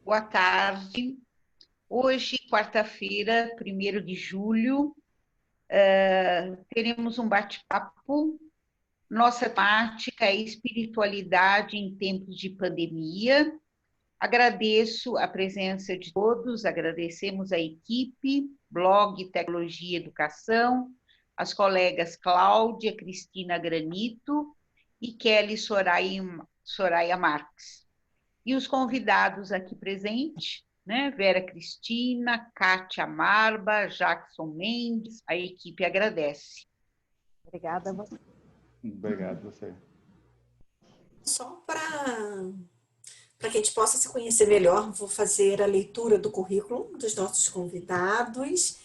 Boa tarde. Hoje, quarta-feira, 1º de julho, teremos um bate-papo. Nossa temática é espiritualidade em tempos de pandemia. Agradeço a presença de todos, agradecemos a equipe, blog Tecnologia e Educação, as colegas Cláudia, Cristina Granito e Kelly Soraya Marques. E os convidados aqui presentes, né? Vera Cristina, Kátia Marba, Jackson Mendes, a equipe agradece. Obrigada a você. Obrigado a você. Só para que a gente possa se conhecer melhor, vou fazer a leitura do currículo dos nossos convidados,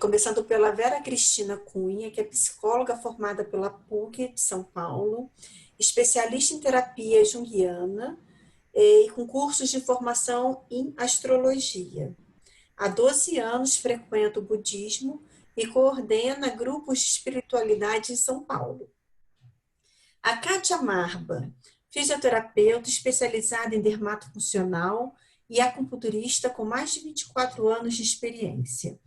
começando pela Vera Cristina Cunha, que é psicóloga formada pela PUC de São Paulo, especialista em terapia junguiana, e com cursos de formação em astrologia. Há 12 anos frequenta o budismo e coordena grupos de espiritualidade em São Paulo. A Kátia Marba, fisioterapeuta especializada em dermatofuncional e acupunturista com mais de 24 anos de experiência.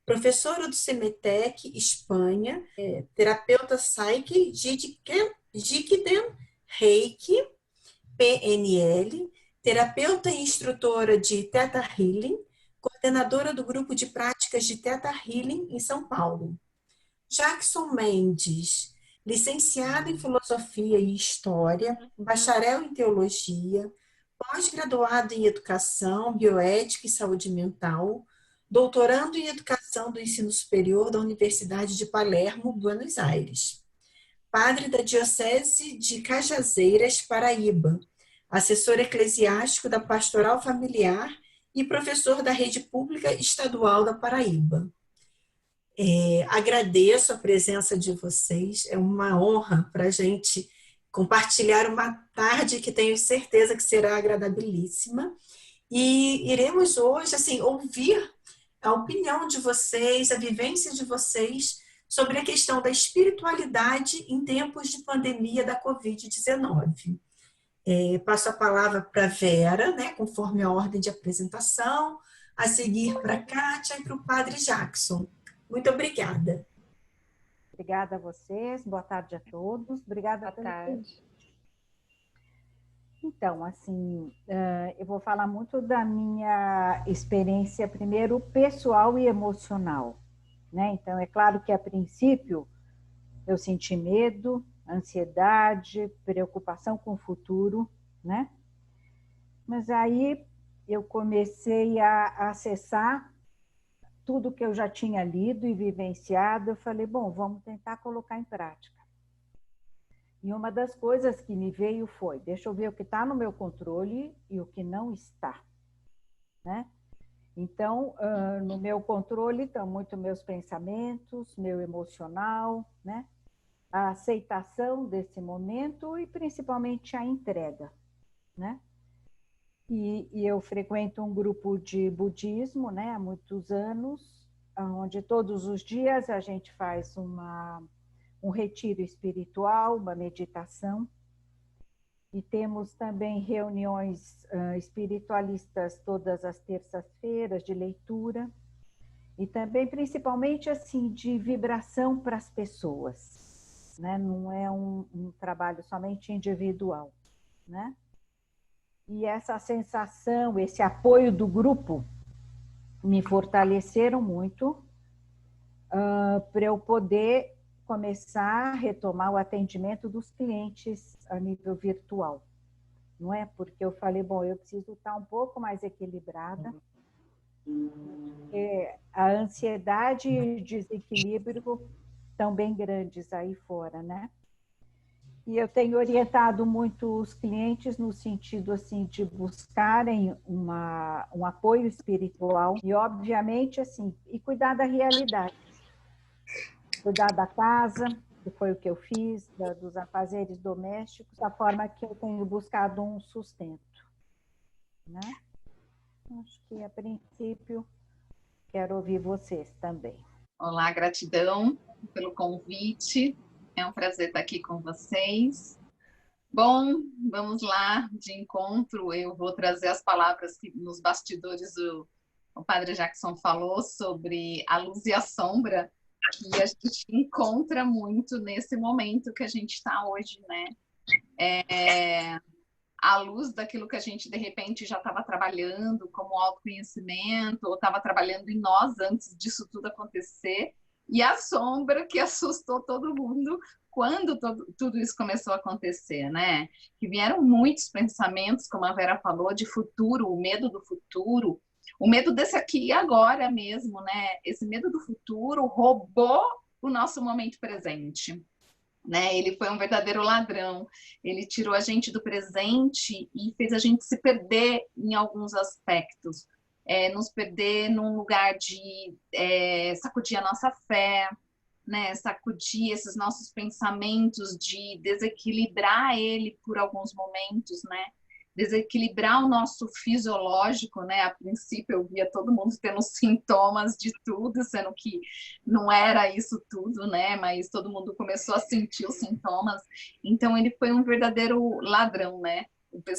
Professora do CEMETEC, Espanha, terapeuta Psyche, Jikiden Reiki, PNL, terapeuta e instrutora de Theta Healing, coordenadora do grupo de práticas de Theta Healing em São Paulo. Jackson Mendes, licenciado em Filosofia e História, bacharel em Teologia, pós-graduado em Educação, Bioética e Saúde Mental, doutorando em Educação do Ensino Superior da Universidade de Palermo, Buenos Aires. Padre da Diocese de Cajazeiras, Paraíba, assessor eclesiástico da Pastoral Familiar e professor da Rede Pública Estadual da Paraíba. Agradeço a presença de vocês, é uma honra para a gente compartilhar uma tarde que tenho certeza que será agradabilíssima. E iremos hoje ouvir a opinião de vocês, a vivência de vocês sobre a questão da espiritualidade em tempos de pandemia da Covid-19. Passo a palavra para a Vera, né, conforme a ordem de apresentação, a seguir para a Kátia e para o Padre Jackson. Muito obrigada. Obrigada a vocês, boa tarde a todos. Obrigada pelo convite. Então, eu vou falar muito da minha experiência, primeiro, pessoal e emocional, né? Então, é claro que, a princípio, eu senti medo, ansiedade, preocupação com o futuro, né? Mas aí eu comecei a acessar tudo que eu já tinha lido e vivenciado. Eu falei, bom, vamos tentar colocar em prática. E uma das coisas que me veio foi, deixa eu ver o que está no meu controle e o que não está, né? Então, no meu controle estão muito meus pensamentos, meu emocional, né? A aceitação desse momento e principalmente a entrega, né? E eu frequento um grupo de budismo, né, há muitos anos, onde todos os dias a gente faz um retiro espiritual, uma meditação, e temos também reuniões espiritualistas todas as terças-feiras de leitura, e também principalmente de vibração para as pessoas, né? Não é um trabalho somente individual, né? E essa sensação, esse apoio do grupo me fortaleceram muito para eu poder começar a retomar o atendimento dos clientes a nível virtual, não é? Porque eu falei, bom, eu preciso estar um pouco mais equilibrada, porque a ansiedade e o desequilíbrio estão bem grandes aí fora, né? E eu tenho orientado muito os clientes no sentido de buscarem um apoio espiritual e, obviamente, e cuidar da realidade. Cuidar da casa, que foi o que eu fiz, dos afazeres domésticos, da forma que eu tenho buscado um sustento, né? Acho que, a princípio, quero ouvir vocês também. Olá, gratidão pelo convite. É um prazer estar aqui com vocês. Bom, vamos lá, de encontro. Eu vou trazer as palavras que nos bastidores o Padre Jackson falou sobre a luz e a sombra, que a gente encontra muito nesse momento que a gente está hoje, né? À luz daquilo que a gente, de repente, já estava trabalhando como autoconhecimento, ou estava trabalhando em nós antes disso tudo acontecer, e a sombra que assustou todo mundo quando tudo isso começou a acontecer, né? Que vieram muitos pensamentos, como a Vera falou, de futuro, o medo do futuro, o medo desse aqui e agora mesmo, né? Esse medo do futuro roubou o nosso momento presente, né? Ele foi um verdadeiro ladrão. Ele tirou a gente do presente e fez a gente se perder em alguns aspectos. Nos perder num lugar de sacudir a nossa fé, né? Sacudir esses nossos pensamentos, de desequilibrar ele por alguns momentos, né? Desequilibrar o nosso fisiológico, né? A princípio eu via todo mundo tendo sintomas de tudo, sendo que não era isso tudo, né? Mas todo mundo começou a sentir os sintomas. Então ele foi um verdadeiro ladrão, né?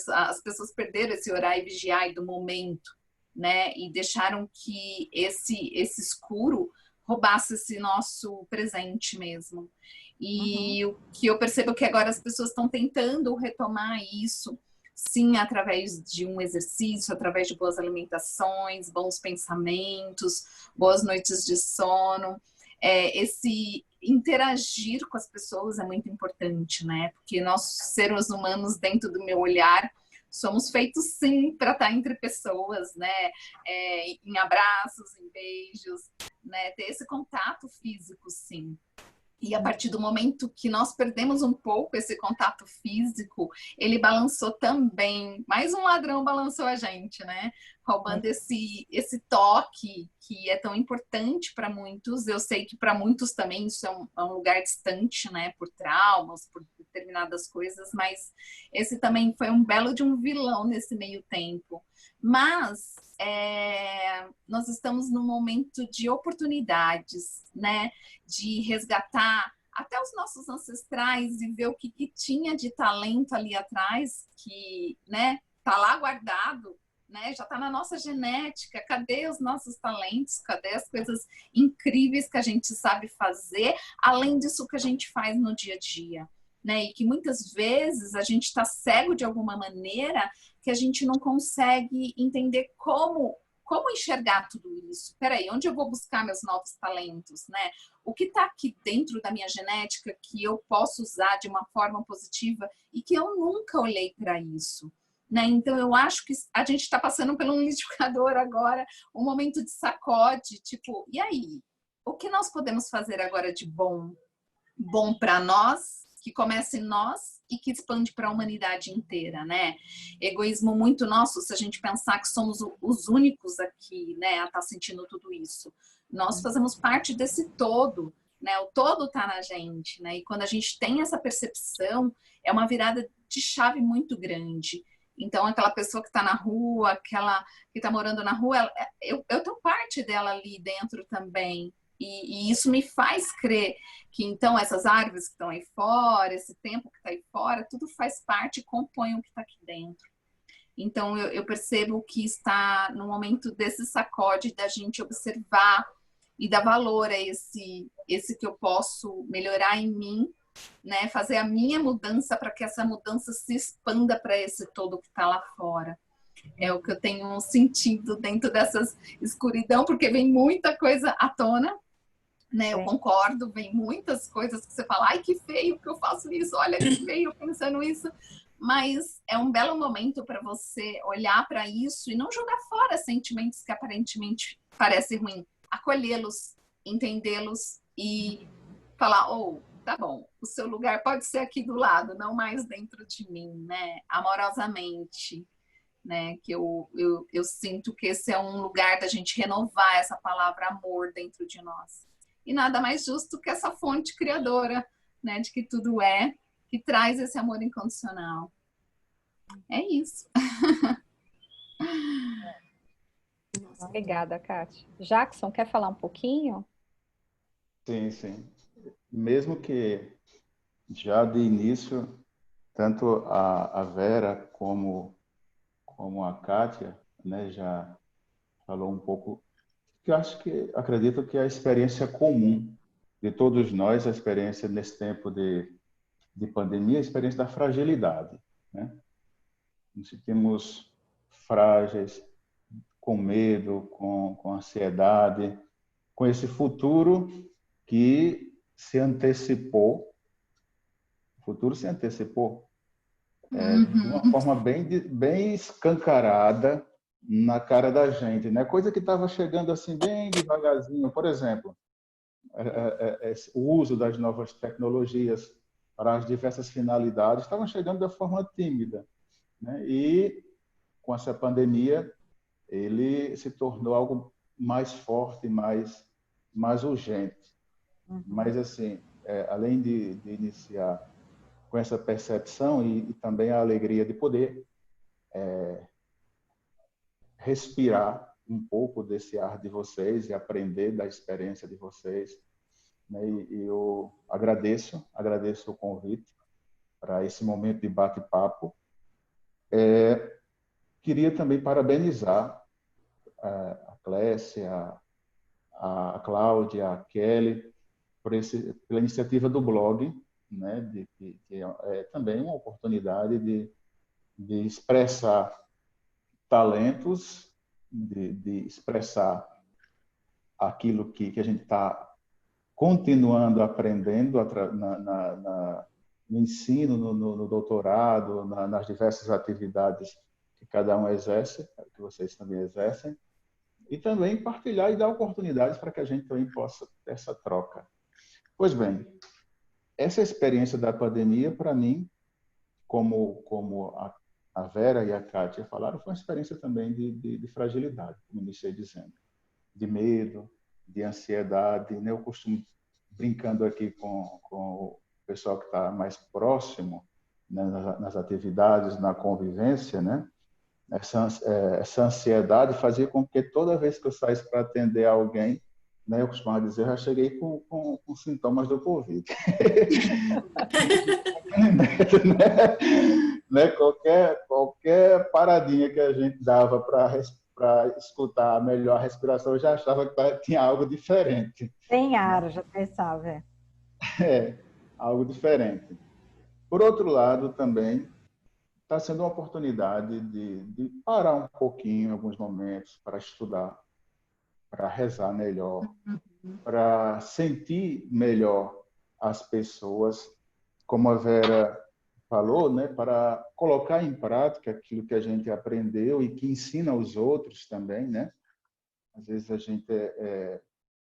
As pessoas perderam esse orar e vigiar do momento, né? E deixaram que esse escuro roubasse esse nosso presente mesmo. E o que eu percebo que agora as pessoas estão tentando retomar isso, sim, através de um exercício, através de boas alimentações, bons pensamentos, boas noites de sono. Esse interagir com as pessoas é muito importante, né? Porque nós, seres humanos, dentro do meu olhar, somos feitos, sim, para estar entre pessoas, né? Em abraços, em beijos, né? Ter esse contato físico, sim. E a partir do momento que nós perdemos um pouco esse contato físico, ele balançou também. Mais um ladrão balançou a gente, né? Roubando esse toque que é tão importante para muitos. Eu sei que para muitos também isso é um lugar distante, né? Por traumas, por determinadas coisas, mas esse também foi um belo de um vilão nesse meio tempo. Mas nós estamos num momento de oportunidades, né? De resgatar até os nossos ancestrais e ver o que tinha de talento ali atrás, que, né, tá lá guardado, né, já tá na nossa genética. Cadê os nossos talentos? Cadê as coisas incríveis que a gente sabe fazer, além disso que a gente faz no dia a dia? Né? E que muitas vezes a gente está cego de alguma maneira que a gente não consegue entender como enxergar tudo isso. Peraí, onde eu vou buscar meus novos talentos, né? O que está aqui dentro da minha genética que eu posso usar de uma forma positiva e que eu nunca olhei para isso, né? Então eu acho que a gente está passando por um liquidificador agora, um momento de sacode, tipo, e aí? O que nós podemos fazer agora de bom para nós, que começa em nós e que expande para a humanidade inteira, né? Egoísmo muito nosso, se a gente pensar que somos os únicos aqui, né, a estar sentindo tudo isso. Nós fazemos parte desse todo, né? O todo está na gente, né? E quando a gente tem essa percepção, é uma virada de chave muito grande. Então, aquela pessoa que está na rua, aquela que está morando na rua, eu tenho parte dela ali dentro também. E isso me faz crer que, então, essas árvores que estão aí fora, esse tempo que está aí fora, tudo faz parte e compõe o que está aqui dentro. Então, eu percebo que está no momento desse sacode da gente observar e dar valor a esse que eu posso melhorar em mim, né? Fazer a minha mudança para que essa mudança se expanda para esse todo que está lá fora. É o que eu tenho sentido dentro dessas escuridão, porque vem muita coisa à tona, né? Eu concordo, vem muitas coisas que você fala, ai, que feio que eu faço isso, olha que feio pensando isso, mas é um belo momento para você olhar para isso e não jogar fora sentimentos que aparentemente parecem ruins, acolhê-los, entendê-los e falar, tá bom, o seu lugar pode ser aqui do lado, não mais dentro de mim, né? Amorosamente, né? Que eu sinto que esse é um lugar da gente renovar essa palavra amor dentro de nós. E nada mais justo que essa fonte criadora, né, de que tudo que traz esse amor incondicional. É isso. Obrigada, Kátia. Jackson, quer falar um pouquinho? Sim, sim. Mesmo que já de início tanto a Vera como a Kátia, né, já falou um pouco, que eu acredito que é a experiência comum de todos nós, a experiência nesse tempo de pandemia, a experiência da fragilidade, né? Nos sentimos frágeis, com medo, com ansiedade, com esse futuro que se antecipou, o futuro se antecipou de uma forma bem escancarada na cara da gente, né? Coisa que estava chegando assim bem devagarzinho. Por exemplo, o uso das novas tecnologias para as diversas finalidades estavam chegando de forma tímida, né? E com essa pandemia ele se tornou algo mais forte, mais urgente. Mas assim, além de iniciar com essa percepção e também a alegria de poder respirar um pouco desse ar de vocês e aprender da experiência de vocês, né? E eu agradeço o convite para esse momento de bate-papo. Queria também parabenizar a Clécia, a Cláudia, a Kelly, pela iniciativa do blog, né? Que é também uma oportunidade de expressar talentos, de expressar aquilo que a gente está continuando aprendendo no ensino, no doutorado, nas diversas atividades que cada um exerce, que vocês também exercem, e também partilhar e dar oportunidades para que a gente também possa ter essa troca. Pois bem, essa experiência da pandemia, para mim, como a Vera e a Kátia falaram, foi uma experiência também de fragilidade, como iniciei dizendo, de medo, de ansiedade, né? Eu costumo, brincando aqui com o pessoal que está mais próximo, né, nas atividades, na convivência, né? Essa ansiedade fazia com que toda vez que eu saísse para atender alguém, né, eu costumava dizer, eu já cheguei com sintomas do Covid. Né? Qualquer paradinha que a gente dava para escutar melhor a respiração, eu já achava que tinha algo diferente. Sem ar, já pensava. Algo diferente. Por outro lado, também está sendo uma oportunidade de parar um pouquinho em alguns momentos para estudar, para rezar melhor, para sentir melhor as pessoas, como a Vera falou, né, para colocar em prática aquilo que a gente aprendeu e que ensina aos outros também, né? Às vezes a gente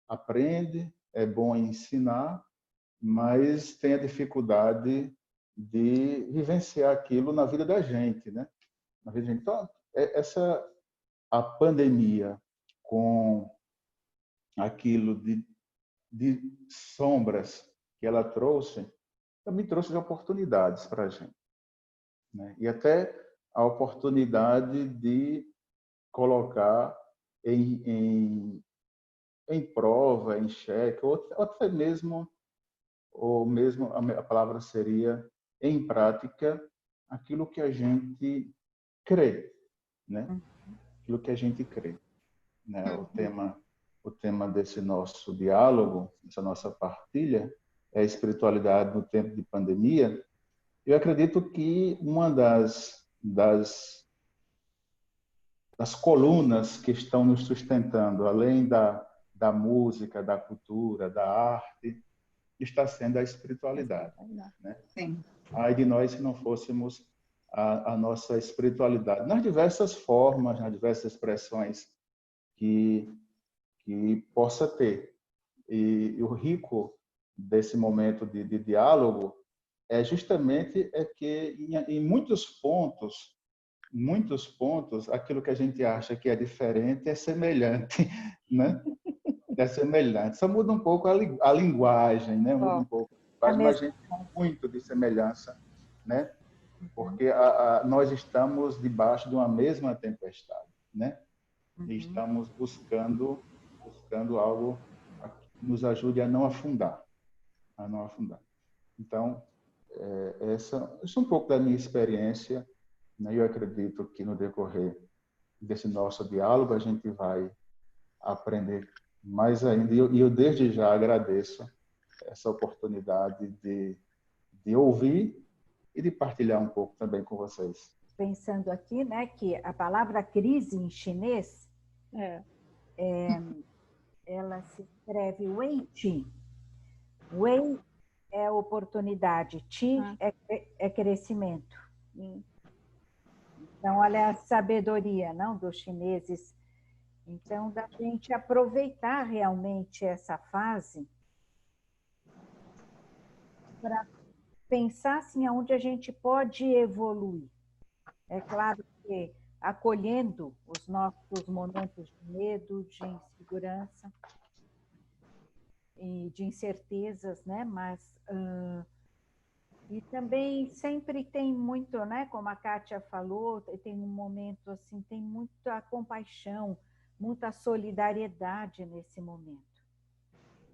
aprende, é bom em ensinar, mas tem a dificuldade de vivenciar aquilo na vida da gente, né? Na vida da gente. Então, a pandemia com aquilo de sombras que ela trouxe, também trouxe oportunidades para a gente, né? E até a oportunidade de colocar em prova, em xeque, ou até mesmo, a palavra seria em prática, aquilo que a gente crê, né? Aquilo que a gente crê, né? O tema desse nosso diálogo, essa nossa partilha, é a espiritualidade no tempo de pandemia. Eu acredito que uma das colunas que estão nos sustentando, além da música, da cultura, da arte, está sendo a espiritualidade, né? Sim. Ai de nós se não fôssemos a nossa espiritualidade, nas diversas formas, nas diversas expressões que possa ter. E o rico desse momento de diálogo é justamente que em muitos pontos, aquilo que a gente acha que é diferente é semelhante, né? É semelhante. Só muda um pouco a linguagem, né? Muda um pouco. Mas a gente tem muito de semelhança, né? Porque nós estamos debaixo de uma mesma tempestade, né? E estamos buscando algo que nos ajude a não afundar, Então, Isso é um pouco da minha experiência, né? Eu acredito que no decorrer desse nosso diálogo a gente vai aprender mais ainda. E eu desde já agradeço essa oportunidade de ouvir e de partilhar um pouco também com vocês. Pensando aqui, né, que a palavra crise em chinês, ela se escreve Wei-Qi. Wei é oportunidade, Qi é crescimento. Então, olha a sabedoria, não, dos chineses. Então, da gente aproveitar realmente essa fase para pensar assim, aonde a gente pode evoluir. É claro que acolhendo os nossos momentos de medo, de insegurança e de incertezas, né? Mas e também sempre tem muito, né? Como a Kátia falou, tem um momento assim, tem muita compaixão, muita solidariedade nesse momento,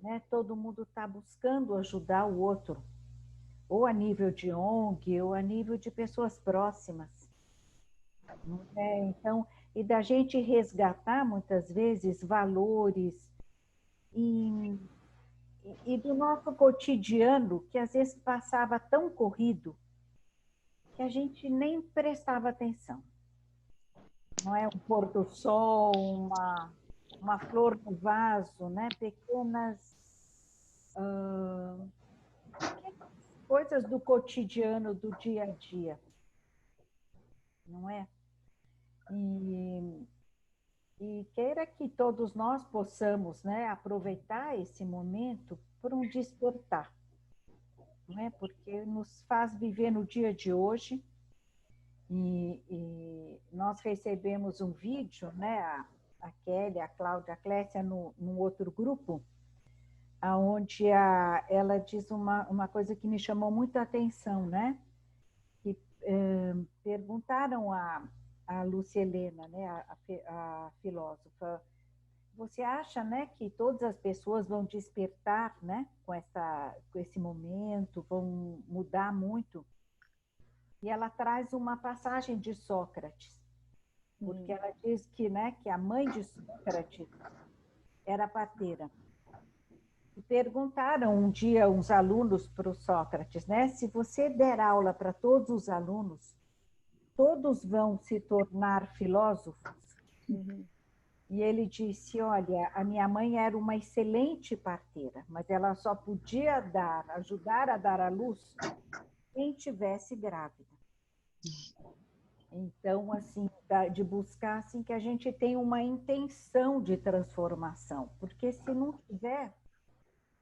né? Todo mundo está buscando ajudar o outro, ou a nível de ONG, ou a nível de pessoas próximas. Então, e da gente resgatar, muitas vezes, valores e do nosso cotidiano, que às vezes passava tão corrido, que a gente nem prestava atenção. Não é um pôr do sol, uma flor no vaso, né? Pequenas coisas do cotidiano, do dia a dia, não é? E queira que todos nós possamos, né, aproveitar esse momento por um despertar, não é? Porque nos faz viver no dia de hoje. E nós recebemos um vídeo, né, a Kelly, a Cláudia, a Clécia, num outro grupo, onde ela diz uma coisa que me chamou muito a atenção, né? Que perguntaram a Lúcia Helena, né, a filósofa, você acha, né, que todas as pessoas vão despertar, né, com esse momento, vão mudar muito? E ela traz uma passagem de Sócrates, porque ela diz que, né, que a mãe de Sócrates era parteira. E perguntaram um dia uns alunos para o Sócrates, né, se você der aula para todos os alunos, todos vão se tornar filósofos? E ele disse, olha, a minha mãe era uma excelente parteira, mas ela só podia ajudar a dar à luz quem tivesse grávida. Então, assim, de buscar assim, que a gente tenha uma intenção de transformação, porque se não tiver,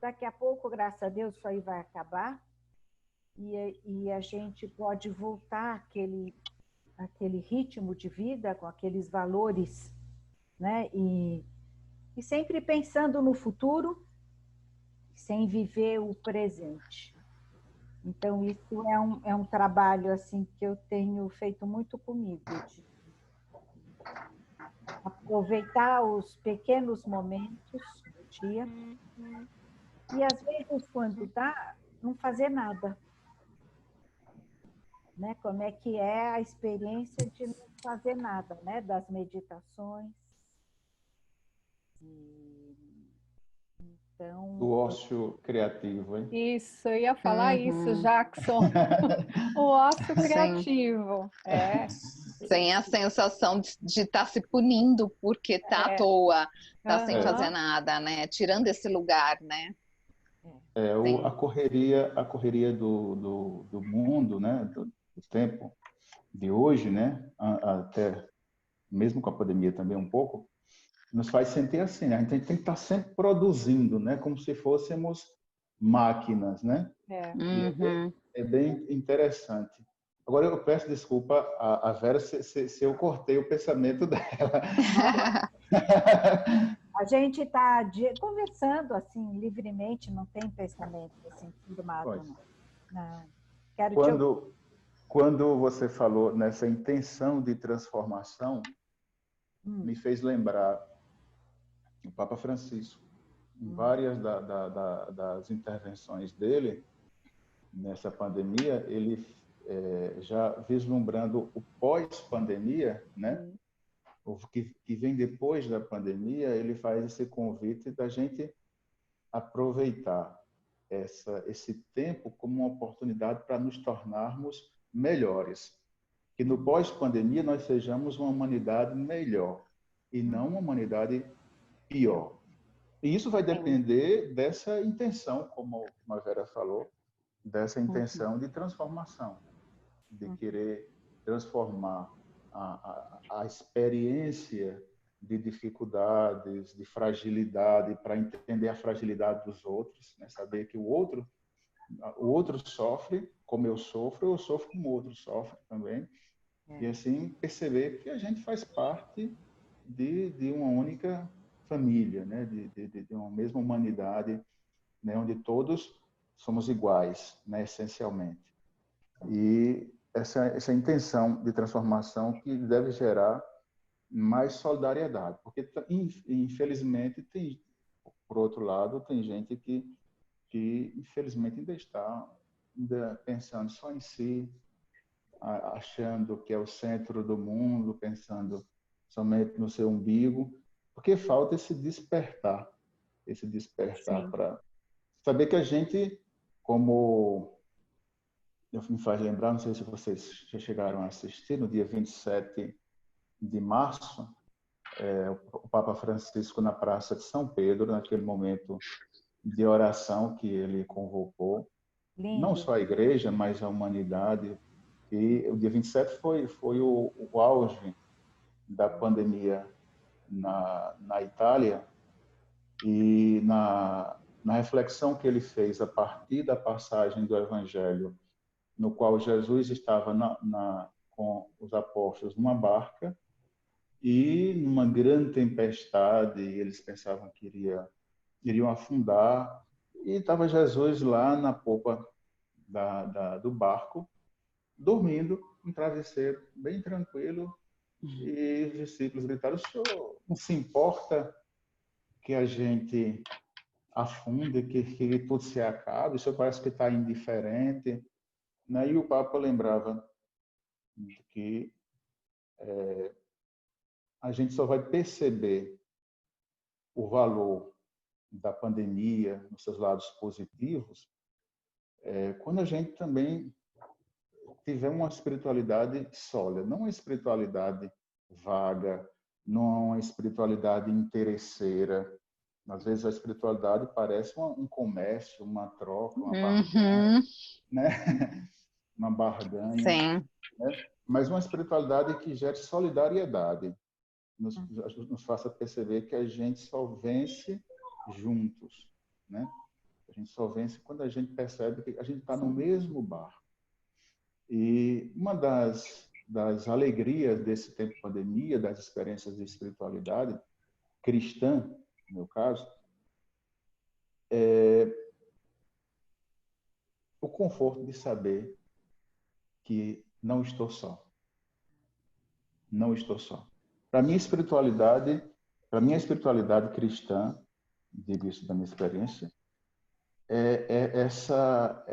daqui a pouco, graças a Deus, isso aí vai acabar e a gente pode voltar àquele ritmo de vida, com aqueles valores, né? E sempre pensando no futuro, sem viver o presente. Então, isso é um trabalho assim que eu tenho feito muito comigo, de aproveitar os pequenos momentos do dia e, às vezes, quando dá, não fazer nada. Né? Como é que é a experiência de não fazer nada, né? Das meditações. Então, Do ócio criativo, hein? Isso, eu ia falar isso, Jackson. O ócio criativo. Sem a sensação de estar se punindo porque está à toa, está sem fazer nada, né? Tirando esse lugar, né? A correria do mundo, né? Do tempo de hoje, né? Até mesmo com a pandemia também um pouco, nos faz sentir assim, né? A gente tem que estar sempre produzindo, né? Como se fôssemos máquinas, né? É bem interessante. Agora eu peço desculpa a Vera se eu cortei o pensamento dela. A gente está conversando assim livremente, não tem pensamento assim firmado, não. Quando você falou nessa intenção de transformação, me fez lembrar o Papa Francisco, em várias das intervenções dele, nessa pandemia, ele já vislumbrando o pós-pandemia, né? O que vem depois da pandemia, ele faz esse convite da gente aproveitar esse tempo como uma oportunidade para nos tornarmos melhores. Que no pós-pandemia nós sejamos uma humanidade melhor e não uma humanidade pior. E isso vai depender dessa intenção, como a Vera falou, dessa intenção de transformação, de querer transformar a experiência de dificuldades, de fragilidade, para entender a fragilidade dos outros, né? Saber que o outro sofre como eu sofro como o outro sofre também. E assim perceber que a gente faz parte de uma única família, né? de uma mesma humanidade, né? Onde todos somos iguais, né? Essencialmente. E essa intenção de transformação que deve gerar mais solidariedade, porque infelizmente por outro lado, tem gente que infelizmente ainda está pensando só em si, achando que é o centro do mundo, pensando somente no seu umbigo, porque falta esse despertar para saber que a gente, como me faz lembrar, não sei se vocês já chegaram a assistir, no dia 27 de março, o Papa Francisco na Praça de São Pedro, naquele momento de oração que ele convocou, não só a igreja, mas a humanidade. E o dia 27 foi o auge da pandemia na Itália, e na reflexão que ele fez a partir da passagem do Evangelho, no qual Jesus estava com os apóstolos numa barca, e numa grande tempestade, eles pensavam que iriam afundar, e estava Jesus lá na popa do barco, dormindo, um travesseiro, bem tranquilo, e os discípulos gritaram: o senhor não se importa que a gente afunde, que tudo se acabe? O senhor parece que está indiferente. E o Papa lembrava que a gente só vai perceber o valor da pandemia nos seus lados positivos quando a gente também tiver uma espiritualidade sólida, não uma espiritualidade vaga, não uma espiritualidade interesseira. Às vezes a espiritualidade parece um comércio, uma troca, uma barganha, né? Uma barganha. Sim. Né? Mas uma espiritualidade que gere solidariedade, nos faça perceber que a gente só vence juntos, né? A gente só vence quando a gente percebe que a gente está no mesmo barco. E uma das alegrias desse tempo de pandemia, das experiências de espiritualidade cristã, no meu caso, é o conforto de saber que não estou só. Não estou só. Para minha espiritualidade cristã, digo isso da minha experiência, essa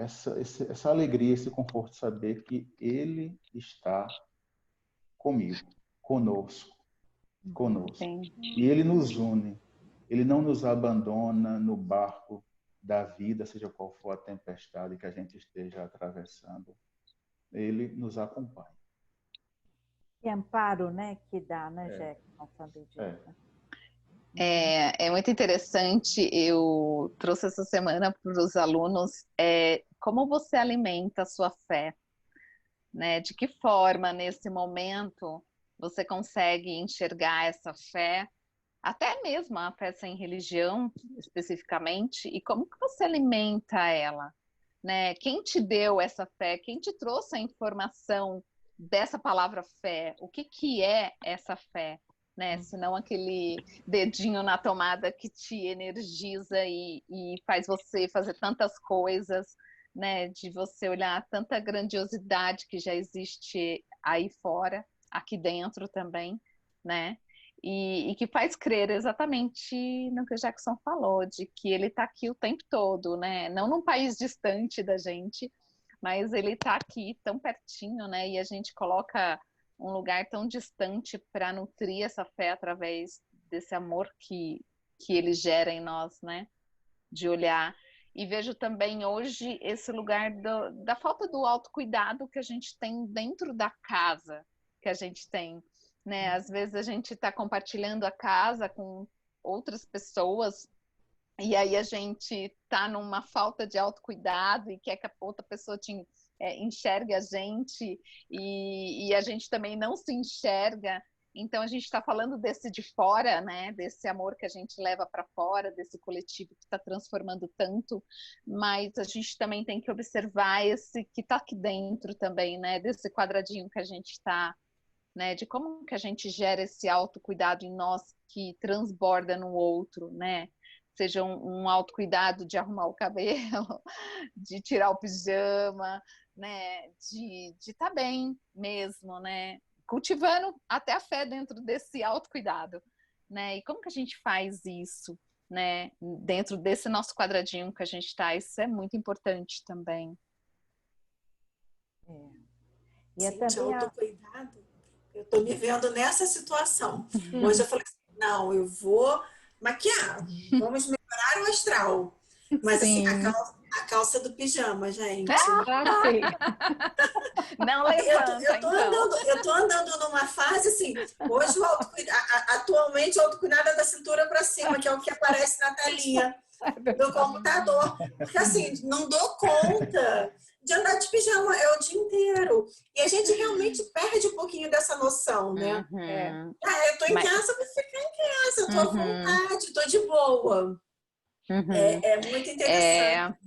alegria, esse conforto de saber que Ele está comigo, conosco. Sim. E Ele nos une. Ele não nos abandona no barco da vida, seja qual for a tempestade que a gente esteja atravessando. Ele nos acompanha. Que amparo, né, que dá, né, Jeca, não saber disso. É muito interessante, eu trouxe essa semana para os alunos como você alimenta a sua fé, né? De que forma, nesse momento, você consegue enxergar essa fé, até mesmo a fé sem religião, especificamente, e como que você alimenta ela, né? Quem te deu essa fé? Quem te trouxe a informação dessa palavra fé? O que é essa fé? Né? Senão aquele dedinho na tomada que te energiza e faz você fazer tantas coisas, né? De você olhar tanta grandiosidade que já existe aí fora, aqui dentro também, né? E que faz crer exatamente no que o Jackson falou, de que ele está aqui o tempo todo, né? Não num país distante da gente, mas ele está aqui tão pertinho, né? E a gente coloca um lugar tão distante para nutrir essa fé através desse amor que ele gera em nós, né? De olhar. E vejo também hoje esse lugar da falta do autocuidado que a gente tem dentro da casa, que a gente tem, né? Às vezes a gente está compartilhando a casa com outras pessoas e aí a gente está numa falta de autocuidado e quer que a outra pessoa enxergue a gente e a gente também não se enxerga. Então a gente está falando desse de fora, né? Desse amor que a gente leva para fora, desse coletivo que está transformando tanto, mas a gente também tem que observar esse que está aqui dentro também, né? Desse quadradinho que a gente está, né? De como que a gente gera esse autocuidado em nós que transborda no outro, né? Seja um autocuidado de arrumar o cabelo, de tirar o pijama, né? De estar bem mesmo, né? Cultivando até a fé dentro desse autocuidado, né? E como que a gente faz isso, né? Dentro desse nosso quadradinho que a gente está, isso é muito importante também. E é Gente, também autocuidado, eu tô me vendo nessa situação. Hoje eu falei assim, não, eu vou maquiar, vamos melhorar o astral. Mas assim, a calça do pijama, gente. Ah, sim. Não levanta, eu tô andando numa fase assim, hoje atualmente o autocuidado é da cintura para cima, que é o que aparece na telinha do computador. Porque assim, não dou conta de andar de pijama o dia inteiro. E a gente realmente perde um pouquinho dessa noção, né? Uhum. Eu tô em casa, vou ficar em casa, tô à vontade, tô de boa. Uhum. É muito interessante.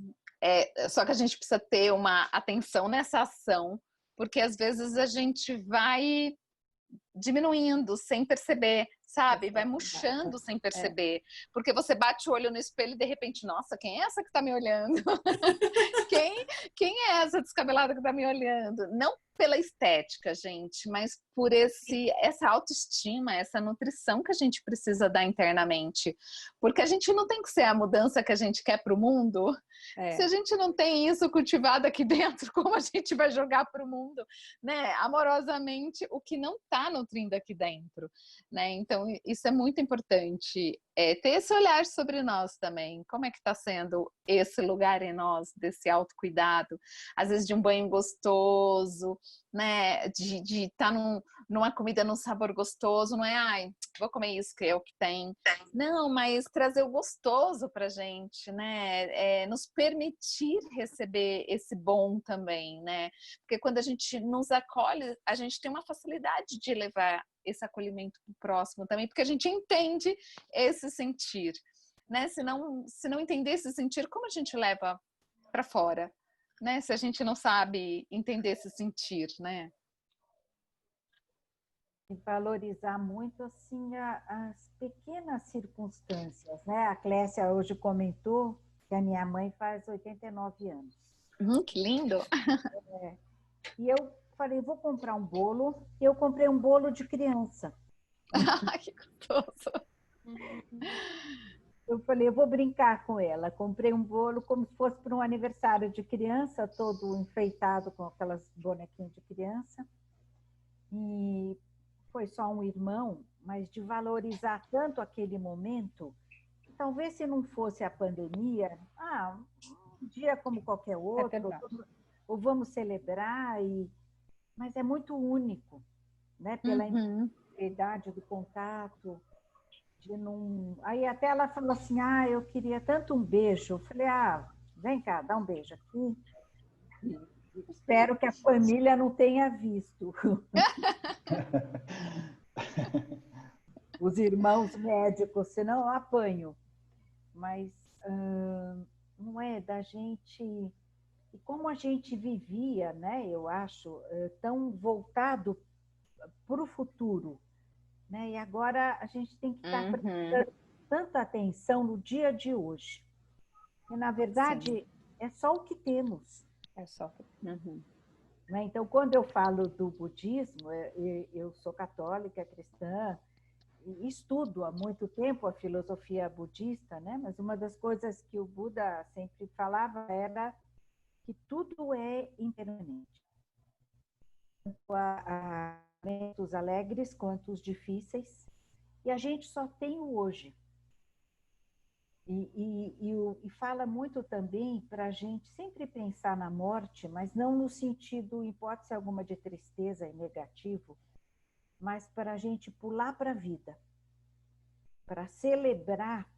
Só que a gente precisa ter uma atenção nessa ação, porque às vezes a gente vai diminuindo sem perceber, sabe? Vai murchando sem perceber. Porque você bate o olho no espelho e de repente, nossa, quem é essa que tá me olhando? Quem é essa descabelada que tá me olhando? Não pela estética, gente, mas por essa autoestima, essa nutrição que a gente precisa dar internamente. Porque a gente não tem que ser a mudança que a gente quer para o mundo. Se a gente não tem isso cultivado aqui dentro, como a gente vai jogar para o mundo, né? Amorosamente, o que não está nutrindo aqui dentro, né? Então, isso é muito importante. Ter esse olhar sobre nós também. Como é que está sendo esse lugar em nós, desse autocuidado? Às vezes de um banho gostoso, né? De estar numa comida num sabor gostoso, não é? Ai, vou comer isso que é o que tem. Não, mas trazer o gostoso pra gente, né? Nos permitir receber esse bom também, né? Porque quando a gente nos acolhe, a gente tem uma facilidade de levar esse acolhimento para o próximo também, porque a gente entende esse sentir, né? Se não entender esse sentir, como a gente leva para fora, né? Se a gente não sabe entender esse sentir, né? E valorizar muito assim as pequenas circunstâncias, né? A Clécia hoje comentou que a minha mãe faz 89 anos. Que lindo! E eu falei, vou comprar um bolo. E eu comprei um bolo de criança. Que gostoso! Eu falei, eu vou brincar com ela. Comprei um bolo como se fosse para um aniversário de criança, todo enfeitado com aquelas bonequinhas de criança. E foi só um irmão, mas de valorizar tanto aquele momento, talvez se não fosse a pandemia, um dia como qualquer outro, ou vamos celebrar, mas é muito único, né? Pela integridade do contato. Aí até ela falou assim, eu queria tanto um beijo. Eu falei, vem cá, dá um beijo aqui. Espero que a família não tenha visto. Os irmãos médicos, senão eu apanho. Mas não é da gente... E como a gente vivia, né, eu acho, tão voltado para o futuro, né? E agora a gente tem que estar prestando tanta atenção no dia de hoje. E, na verdade, é só o que temos. É só. Né? Então, quando eu falo do budismo, eu sou católica, cristã, e estudo há muito tempo a filosofia budista, né? Mas uma das coisas que o Buda sempre falava era que tudo é impermanente. Tanto momentos alegres quanto os difíceis, e a gente só tem o hoje. E fala muito também para a gente sempre pensar na morte, mas não no sentido, hipótese alguma, de tristeza e negativo, mas para a gente pular para a vida, para celebrar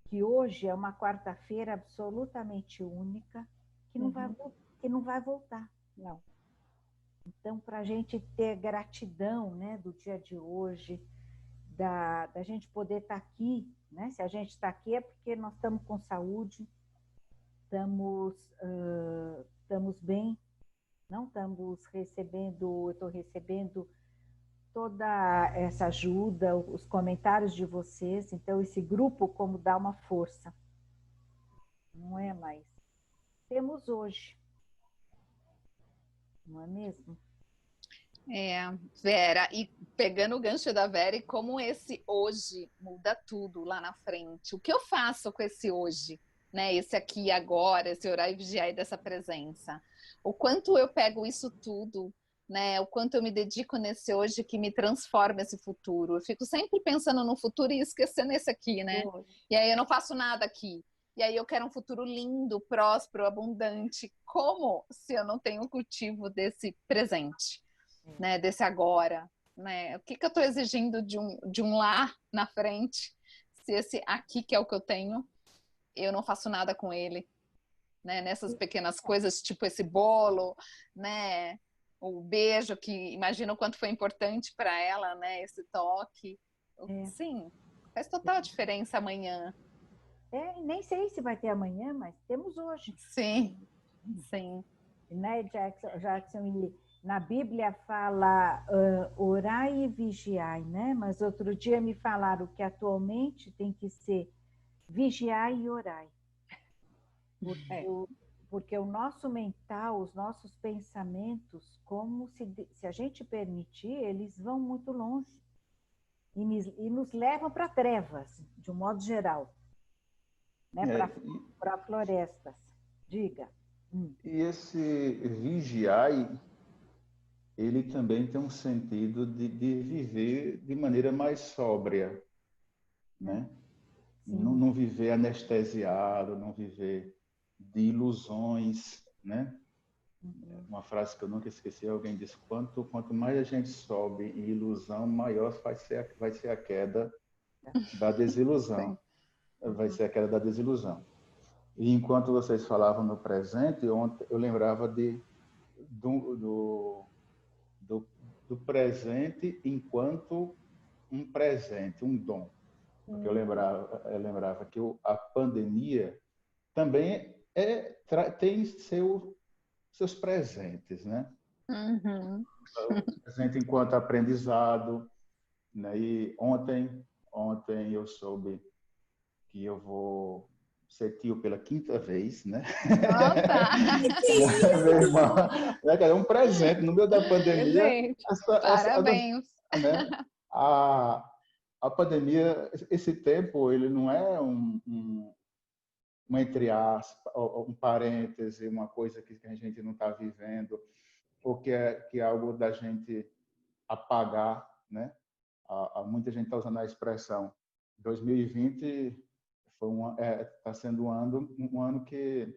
que hoje é uma quarta-feira absolutamente única, que não vai voltar. Não. Então, para a gente ter gratidão, né, do dia de hoje, da gente poder estar aqui, né? Se a gente está aqui é porque nós estamos com saúde, estamos bem, não estamos recebendo, eu estou recebendo toda essa ajuda, os comentários de vocês, então esse grupo como dá uma força, não é mais? Temos hoje, não é mesmo? Vera, e pegando o gancho da Vera, e como esse hoje muda tudo lá na frente. O que eu faço com esse hoje, né? Esse aqui e agora, esse orar e vigiar e dessa presença. O quanto eu pego isso tudo, né? O quanto eu me dedico nesse hoje que me transforma esse futuro. Eu fico sempre pensando no futuro e esquecendo esse aqui, né? E aí eu não faço nada aqui. E aí eu quero um futuro lindo, próspero, abundante. Como se eu não tenho o cultivo desse presente? Né, desse agora, né? O que eu estou exigindo de um lá na frente, se esse aqui que é o que eu tenho, eu não faço nada com ele, né? Nessas pequenas coisas, tipo esse bolo, né? O beijo, que imagina o quanto foi importante para ela, né? Esse toque. Sim, faz total diferença amanhã. Nem sei se vai ter amanhã, mas temos hoje. Sim, sim. Né, Jackson, na Bíblia fala orai e vigiai, né? Mas outro dia me falaram que atualmente tem que ser vigiai e orai. Porque o nosso mental, os nossos pensamentos, como se a gente permitir, eles vão muito longe e nos levam para trevas, de um modo geral, né? Para florestas. Diga. E esse vigiai, ele também tem um sentido de viver de maneira mais sóbria, né? Não viver anestesiado, não viver de ilusões, né? Uma frase que eu nunca esqueci, alguém disse, quanto mais a gente sobe em ilusão, maior vai ser a queda da desilusão. Vai ser a queda da desilusão. E enquanto vocês falavam no presente, ontem eu lembrava do presente enquanto um presente, um dom. Porque eu lembrava que a pandemia também tem seus presentes, né? Uhum. O presente enquanto aprendizado, né? E ontem eu soube que eu vou ser tio pela 5ª vez, né? Meu irmão, é um presente no meio da pandemia. Parabéns. Né? A pandemia, esse tempo, ele não é uma entre aspas, um parêntese, uma coisa que a gente não está vivendo, ou que é algo da gente apagar, né? Muita gente está usando a expressão 2020 está sendo um ano que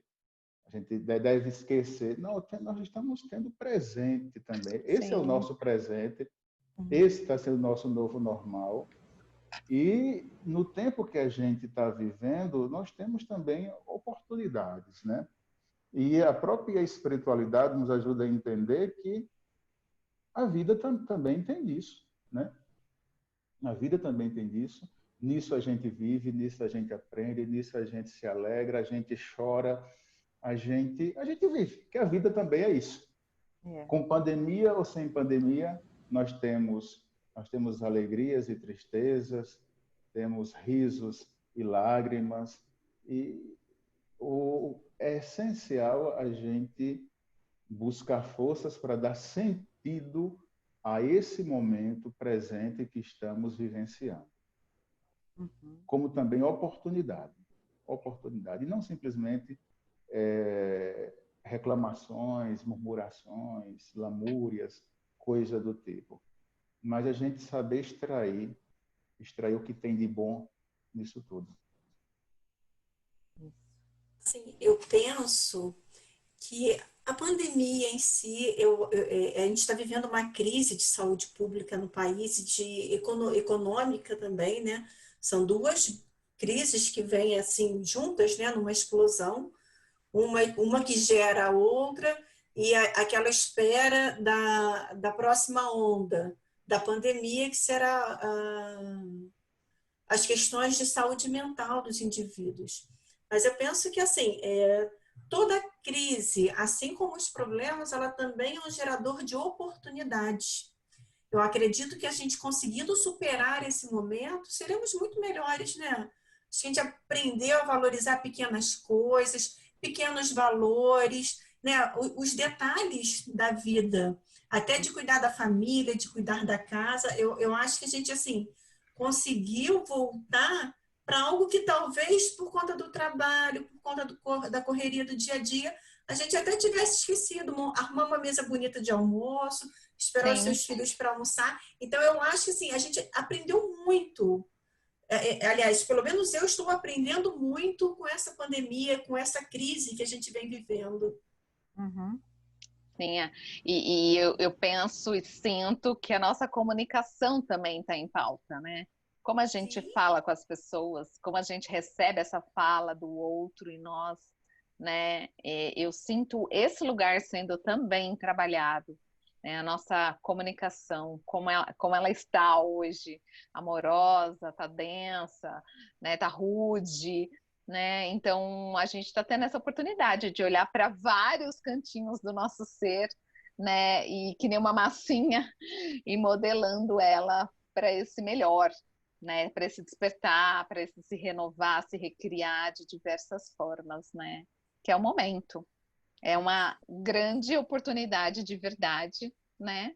a gente deve esquecer. Não, nós estamos tendo presente também. Esse é o nosso presente. Esse está sendo o nosso novo normal. E no tempo que a gente está vivendo, nós temos também oportunidades, né? E a própria espiritualidade nos ajuda a entender que a vida também tem isso, né? A vida também tem isso. Nisso a gente vive, nisso a gente aprende, nisso a gente se alegra, a gente chora, a gente vive, que a vida também é isso. Com pandemia ou sem pandemia, nós temos alegrias e tristezas, temos risos e lágrimas, e é essencial a gente buscar forças para dar sentido a esse momento presente que estamos vivenciando. Como também oportunidade. E não simplesmente reclamações, murmurações, lamúrias, coisa do tipo. Mas a gente saber extrair o que tem de bom nisso tudo. Assim, eu penso que a pandemia em si, a gente está vivendo uma crise de saúde pública no país, econômica também, né? São duas crises que vêm assim juntas, né? Numa explosão, uma que gera a outra, e aquela espera da próxima onda da pandemia, que será as questões de saúde mental dos indivíduos. Mas eu penso que, assim, toda crise, assim como os problemas, ela também é um gerador de oportunidades. Eu acredito que a gente conseguindo superar esse momento, seremos muito melhores, né? A gente aprendeu a valorizar pequenas coisas, pequenos valores, né? Os detalhes da vida, até de cuidar da família, de cuidar da casa. Eu acho que a gente, assim, conseguiu voltar para algo que talvez por conta do trabalho, por conta da correria do dia a dia, a gente até tivesse esquecido, arrumar uma mesa bonita de almoço, esperar os seus filhos para almoçar. Então, eu acho que assim, a gente aprendeu muito. Aliás, pelo menos eu estou aprendendo muito com essa pandemia, com essa crise que a gente vem vivendo. Uhum. Sim, e eu penso e sinto que a nossa comunicação também está em pauta, né? Como a gente Sim. fala com as pessoas, como a gente recebe essa fala do outro em nós, né? Eu sinto esse lugar sendo também trabalhado, né? A nossa comunicação, como ela está hoje, amorosa, tá densa, né? Tá rude, né? Então a gente está tendo essa oportunidade de olhar para vários cantinhos do nosso ser, né? E que nem uma massinha e modelando ela para esse melhor, né? Para esse despertar, para esse se renovar, se recriar de diversas formas, né? Que é o momento. É uma grande oportunidade de verdade, né?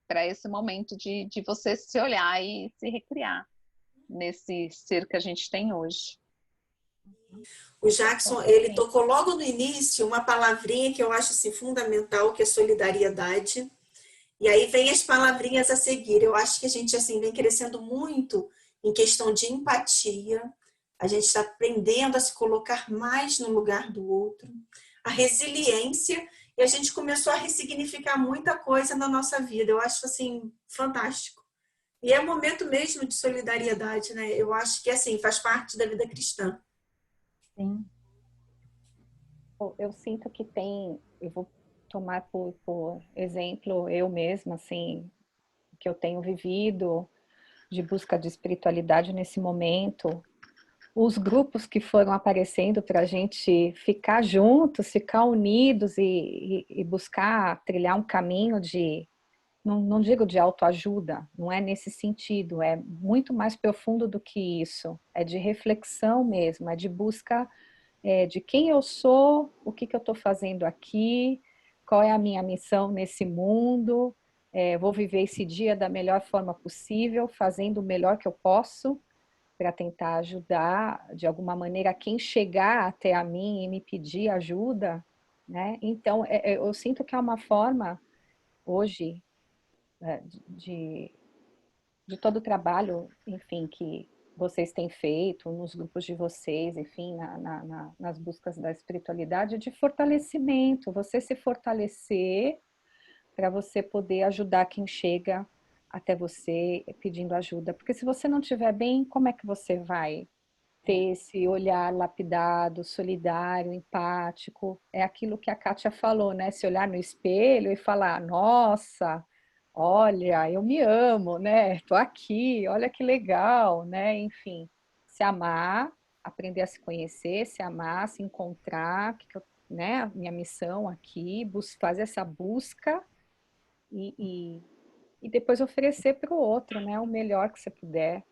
Para esse momento de você se olhar e se recriar nesse ser que a gente tem hoje. O Jackson, ele tocou logo no início uma palavrinha que eu acho assim, fundamental, que é solidariedade. E aí vem as palavrinhas a seguir. Eu acho que a gente assim vem crescendo muito em questão de empatia. A gente está aprendendo a se colocar mais no lugar do outro. A resiliência, e a gente começou a ressignificar muita coisa na nossa vida. Eu acho assim fantástico. E é um momento mesmo de solidariedade, né? Eu acho que assim faz parte da vida cristã. Sim. Eu sinto que eu vou tomar por exemplo eu mesma, assim, que eu tenho vivido de busca de espiritualidade nesse momento, os grupos que foram aparecendo para a gente ficar juntos, ficar unidos e buscar trilhar um caminho de, não digo de autoajuda, não é nesse sentido, é muito mais profundo do que isso, é de reflexão mesmo, é de busca de quem eu sou, o que eu estou fazendo aqui, qual é a minha missão nesse mundo, vou viver esse dia da melhor forma possível, fazendo o melhor que eu posso, para tentar ajudar de alguma maneira quem chegar até a mim e me pedir ajuda, né? Então, eu sinto que é uma forma hoje de, de todo o trabalho, enfim, que vocês têm feito nos grupos de vocês, enfim, nas buscas da espiritualidade, de fortalecimento, você se fortalecer para você poder ajudar quem chega até você pedindo ajuda. Porque se você não estiver bem, como é que você vai ter esse olhar lapidado, solidário, empático? É aquilo que a Kátia falou, né? Se olhar no espelho e falar, nossa, olha, eu me amo, né? Tô aqui, olha que legal, né? Enfim, se amar, aprender a se conhecer, se amar, se encontrar, né? Minha missão aqui, fazer essa busca e depois oferecer para o outro, né? O melhor que você puder.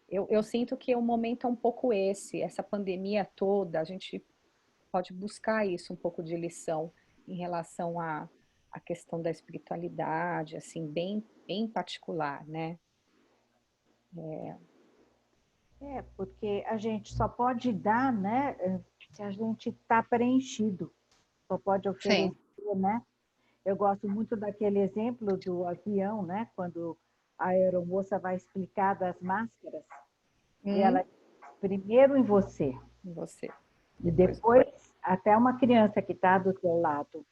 Eu sinto que o momento é um pouco essa pandemia toda, a gente pode buscar isso, um pouco de lição em relação à questão da espiritualidade, assim, bem particular, né? Porque a gente só pode dar, né, se a gente está preenchido. Só pode oferecer, né? Eu gosto muito daquele exemplo do avião, né? Quando a aeromoça vai explicar das máscaras, e ela primeiro em você, e depois até uma criança que está do teu lado,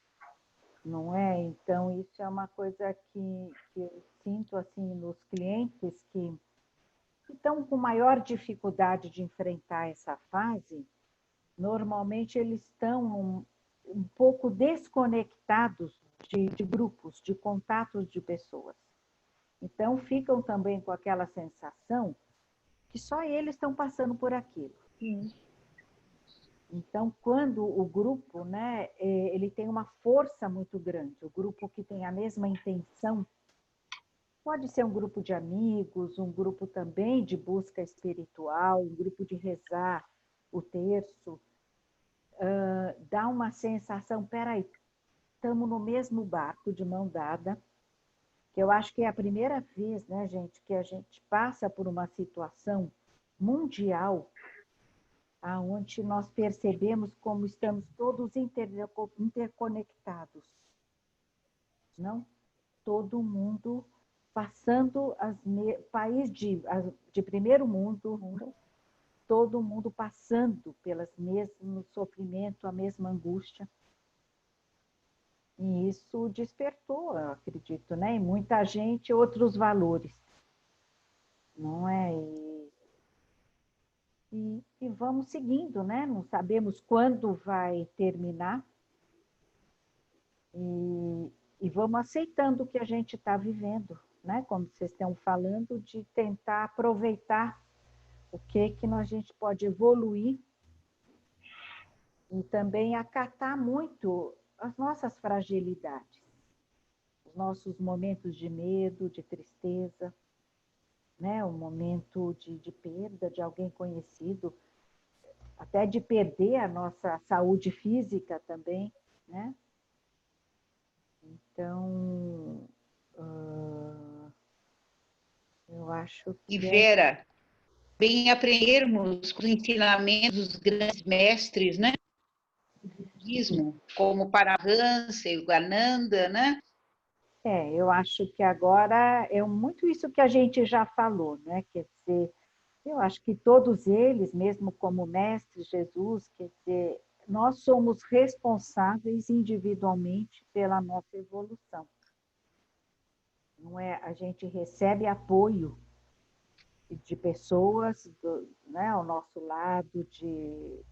não é? Então, isso é uma coisa que eu sinto assim nos clientes que estão com maior dificuldade de enfrentar essa fase. Normalmente, eles estão um pouco desconectados de grupos, de contatos de pessoas. Então, ficam também com aquela sensação que só eles estão passando por aquilo. Então, quando o grupo, né, ele tem uma força muito grande, o grupo que tem a mesma intenção, pode ser um grupo de amigos, um grupo também de busca espiritual, um grupo de rezar o terço, dá uma sensação, peraí, estamos no mesmo barco, de mão dada, que eu acho que é a primeira vez, né, gente, que a gente passa por uma situação mundial aonde nós percebemos como estamos todos interconectados. Não? Todo mundo passando país de primeiro mundo, todo mundo passando pelas mesmo sofrimento, a mesma angústia. E isso despertou, eu acredito, né, em muita gente outros valores. Não é? E vamos seguindo, né? Não sabemos quando vai terminar. E vamos aceitando o que a gente está vivendo, né? Como vocês estão falando, de tentar aproveitar o que a gente pode evoluir e também acatar muito as nossas fragilidades, os nossos momentos de medo, de tristeza, né? O momento de perda de alguém conhecido, até de perder a nossa saúde física também, né? Então, eu acho que... E Vera, bem aprendermos com os ensinamentos dos grandes mestres, né? Budismo, como Paramahansa e Yogananda, né? Eu acho que agora é muito isso que a gente já falou, né? Quer dizer, eu acho que todos eles, mesmo como Mestre Jesus, quer dizer, nós somos responsáveis individualmente pela nossa evolução. Não é? A gente recebe apoio de pessoas, né, ao nosso lado, de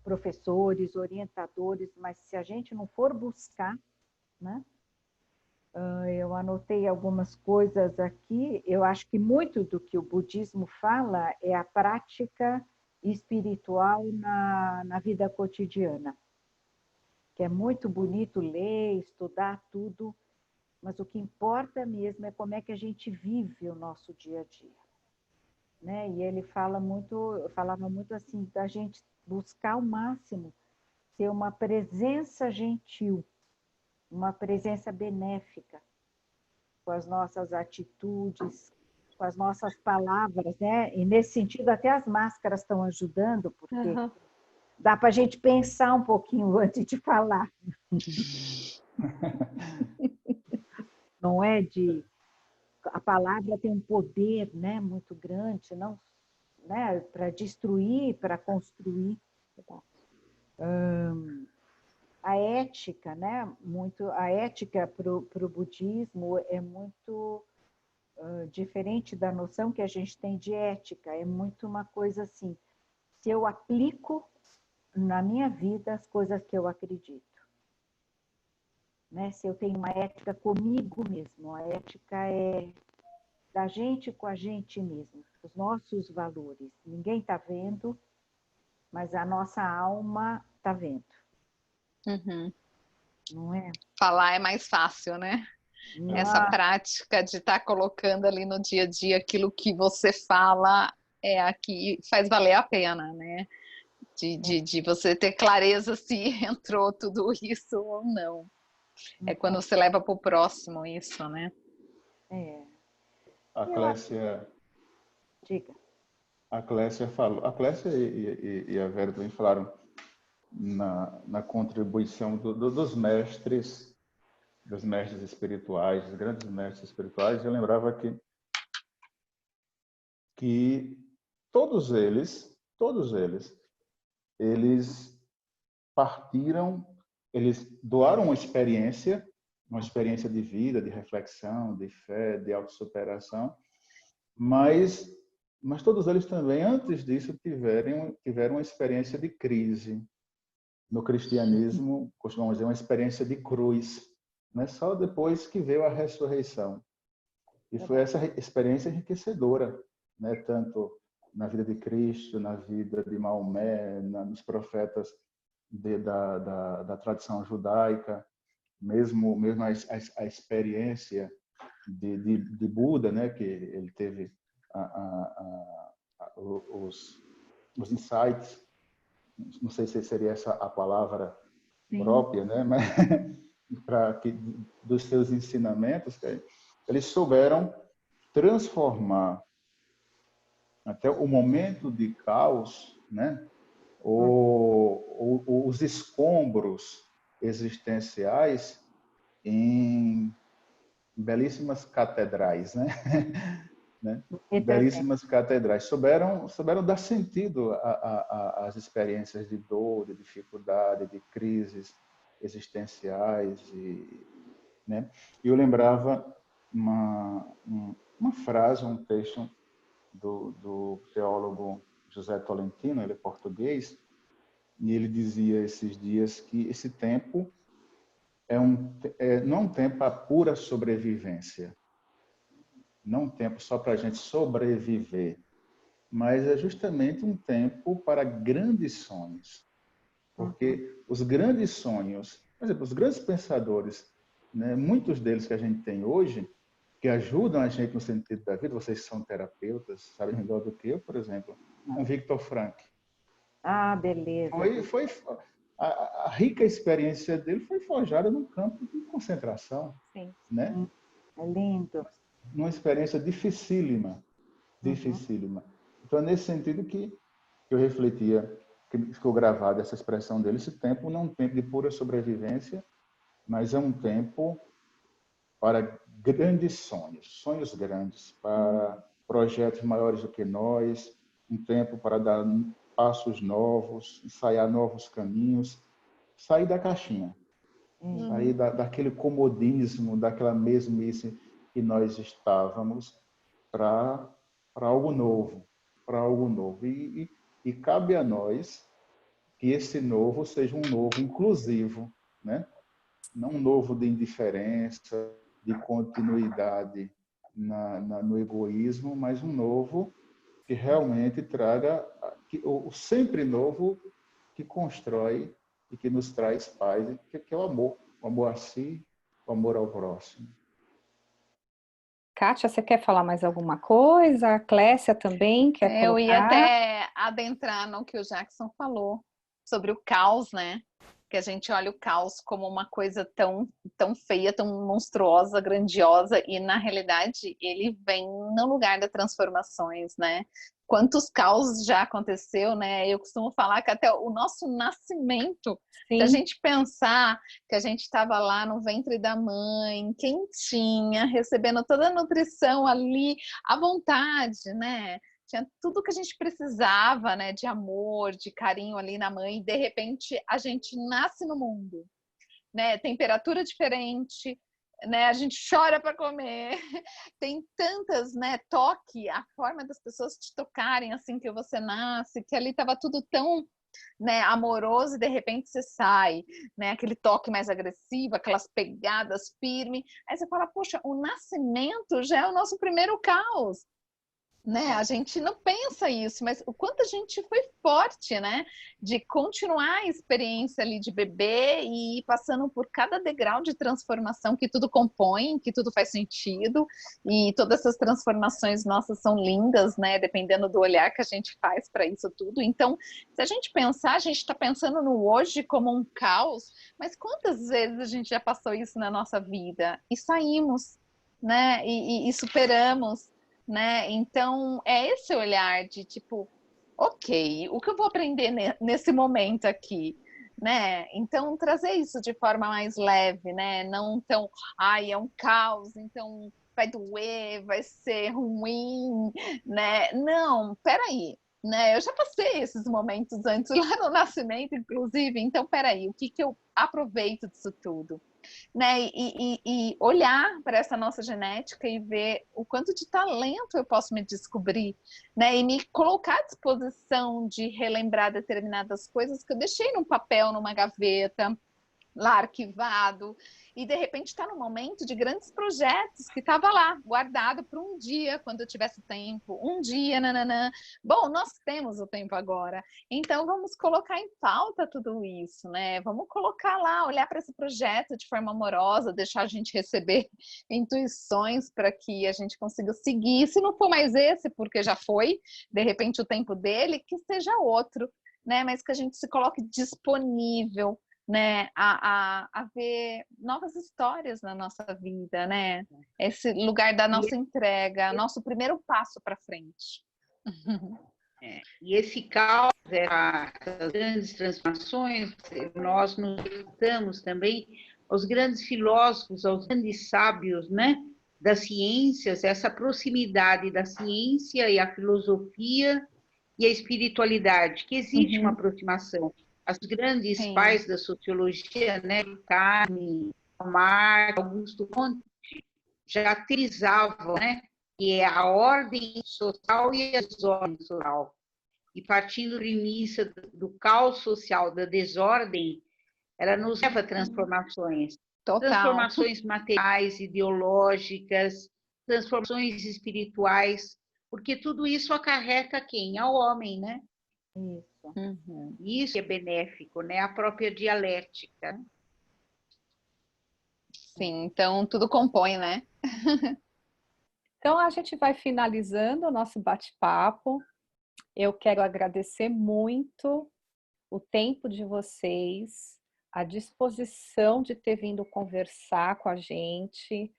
professores, orientadores, mas se a gente não for buscar, né? Eu anotei algumas coisas aqui. Eu acho que muito do que o budismo fala é a prática espiritual na vida cotidiana, que é muito bonito ler, estudar tudo, mas o que importa mesmo é como é que a gente vive o nosso dia a dia, né? E ele falava muito assim, da gente buscar ao máximo ser uma presença gentil, uma presença benéfica, com as nossas atitudes, com as nossas palavras, né? E nesse sentido até as máscaras estão ajudando, porque dá para a gente pensar um pouquinho antes de falar. Não é? A palavra tem um poder, né, muito grande, não, né, para destruir, para construir. A ética, né, a ética para o budismo é muito diferente da noção que a gente tem de ética. É muito uma coisa assim, se eu aplico na minha vida as coisas que eu acredito, né? Se eu tenho uma ética comigo mesmo, a ética é da gente com a gente mesmo, os nossos valores. Ninguém está vendo, mas a nossa alma está vendo. Não é? Falar é mais fácil, né? Essa prática de estar colocando ali no dia a dia aquilo que você fala é a que faz valer a pena, né? De você ter clareza se entrou tudo isso ou não. É quando você leva para o próximo isso, né? A Clécia... Diga. A Clécia falou... A Clécia e a Vera também falaram na contribuição dos mestres espirituais, dos grandes mestres espirituais. Eu lembrava que todos eles, eles partiram, eles doaram uma experiência de vida, de reflexão, de fé, de autossuperação, mas todos eles também, antes disso, tiveram uma experiência de crise. No cristianismo, costumamos dizer, uma experiência de cruz, né? Só depois que veio a ressurreição. E foi essa experiência enriquecedora, né? Tanto na vida de Cristo, na vida de Maomé, nos profetas da tradição judaica, mesmo a experiência de Buda, né? Que ele teve os insights, não sei se seria essa a palavra própria, né? Mas dos seus ensinamentos, eles souberam transformar até o momento de caos, né? Os escombros existenciais em belíssimas catedrais, né? Belíssimas catedrais. Souberam dar sentido às experiências de dor, de dificuldade, de crises existenciais. Né? Eu lembrava uma frase, um texto do teólogo José Tolentino, ele é português, e ele dizia esses dias que esse tempo não é um tempo para pura sobrevivência, não um tempo só para a gente sobreviver, mas é justamente um tempo para grandes sonhos. Porque os grandes sonhos, por exemplo, os grandes pensadores, né, muitos deles que a gente tem hoje, que ajudam a gente no sentido da vida, vocês são terapeutas, sabem melhor do que eu, por exemplo, um Viktor Frankl. Ah, beleza. A rica experiência dele foi forjada num campo de concentração. Sim. Né? É lindo. Uma experiência dificílima. Então, é nesse sentido que eu refletia, que ficou gravada essa expressão dele, esse tempo não é um tempo de pura sobrevivência, mas é um tempo para grandes sonhos grandes, para projetos maiores do que nós, um tempo para dar passos novos, ensaiar novos caminhos, sair da caixinha, sair daquele comodismo, daquela mesmice que nós estávamos, para algo novo, E cabe a nós que esse novo seja um novo inclusivo, né? Não um novo de indiferença, de continuidade no egoísmo, mas um novo que realmente traga o sempre novo que constrói e que nos traz paz, que é o amor a si, o amor ao próximo. Kátia, você quer falar mais alguma coisa? A Clécia também quer colocar? Eu ia até adentrar no que o Jackson falou sobre o caos, né? Que a gente olha o caos como uma coisa tão feia, tão monstruosa, grandiosa, e na realidade ele vem no lugar das transformações, né? Quantos caos já aconteceu, né? Eu costumo falar que até o nosso nascimento, se a gente pensar que a gente estava lá no ventre da mãe, quentinha, recebendo toda a nutrição ali à vontade, né? Tinha tudo que a gente precisava, né? De amor, de carinho ali na mãe, e de repente a gente nasce no mundo, né? Temperatura diferente, né? A gente chora para comer, tem tantas, né? Toque, a forma das pessoas te tocarem assim que você nasce, que ali estava tudo tão, né, amoroso, e de repente você sai, né? Aquele toque mais agressivo, aquelas pegadas firmes. Aí você fala, poxa, o nascimento já é o nosso primeiro caos. Né? A gente não pensa isso, mas o quanto a gente foi forte, né? De continuar a experiência ali de bebê e ir passando por cada degrau de transformação que tudo compõe, que tudo faz sentido, e todas essas transformações nossas são lindas, né? Dependendo do olhar que a gente faz para isso tudo. Então, se a gente pensar, a gente está pensando no hoje como um caos, mas quantas vezes a gente já passou isso na nossa vida e saímos, né? E superamos. Né? Então, é esse olhar de tipo, ok, o que eu vou aprender nesse momento aqui? né? Então, trazer isso de forma mais leve, né? Não tão, ai, é um caos, então vai doer, vai ser ruim, né? Não, peraí, né? Eu já passei esses momentos antes, lá no nascimento, inclusive, então, peraí, o que eu aproveito disso tudo? Né? E olhar para essa nossa genética e ver o quanto de talento eu posso me descobrir, né? E me colocar à disposição de relembrar determinadas coisas que eu deixei num papel, numa gaveta, lá arquivado, e de repente está no momento de grandes projetos que estava lá, guardado para um dia, quando eu tivesse tempo, um dia, nananã. Bom, nós temos o tempo agora, então vamos colocar em pauta tudo isso, né? Vamos colocar lá, olhar para esse projeto de forma amorosa, deixar a gente receber intuições para que a gente consiga seguir. Se não for mais esse, porque já foi, de repente, o tempo dele, que seja outro, né? Mas que a gente se coloque disponível, né, a ver novas histórias na nossa vida, né? Esse lugar da nossa entrega, nosso primeiro passo para frente. E esse caos, essas grandes transformações, nós nos juntamos também aos grandes filósofos, aos grandes sábios, né, das ciências, essa proximidade da ciência e a filosofia e a espiritualidade, que existe uma aproximação. Os grandes pais da sociologia, né, Carme, Marx, Augusto Comte, já teorizavam, né, que é a ordem social e a desordem social. E partindo da premissa do caos social, da desordem, ela nos leva a transformações. Total. Transformações materiais, ideológicas, transformações espirituais, porque tudo isso acarreta quem? Ao homem, né? Isso. Isso é benéfico, né? A própria dialética. Sim, então tudo compõe, né? Então a gente vai finalizando o nosso bate-papo. Eu quero agradecer muito o tempo de vocês, a disposição de ter vindo conversar com a gente.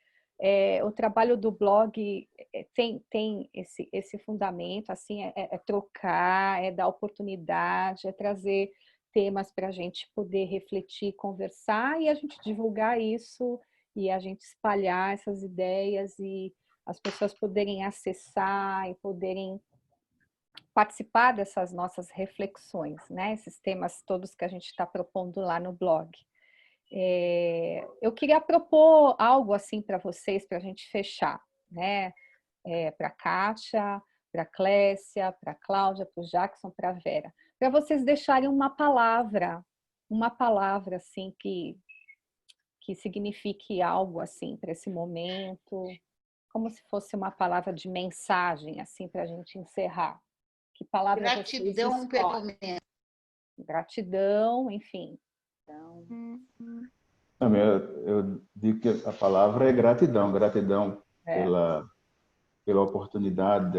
O trabalho do blog tem esse fundamento, assim, é trocar, é dar oportunidade, é trazer temas para a gente poder refletir, conversar e a gente divulgar isso e a gente espalhar essas ideias e as pessoas poderem acessar e poderem participar dessas nossas reflexões, né? Esses temas todos que a gente está propondo lá no blog. Eu queria propor algo assim para vocês, para a gente fechar, né? Para a Kátia, para a Clécia, para a Cláudia, para o Jackson, para a Vera, para vocês deixarem uma palavra assim que signifique algo assim para esse momento, como se fosse uma palavra de mensagem assim para a gente encerrar. Que palavra gratidão vocês pelo escolhem? momento. Gratidão, enfim. Então... Eu digo que a palavra é gratidão, gratidão pela oportunidade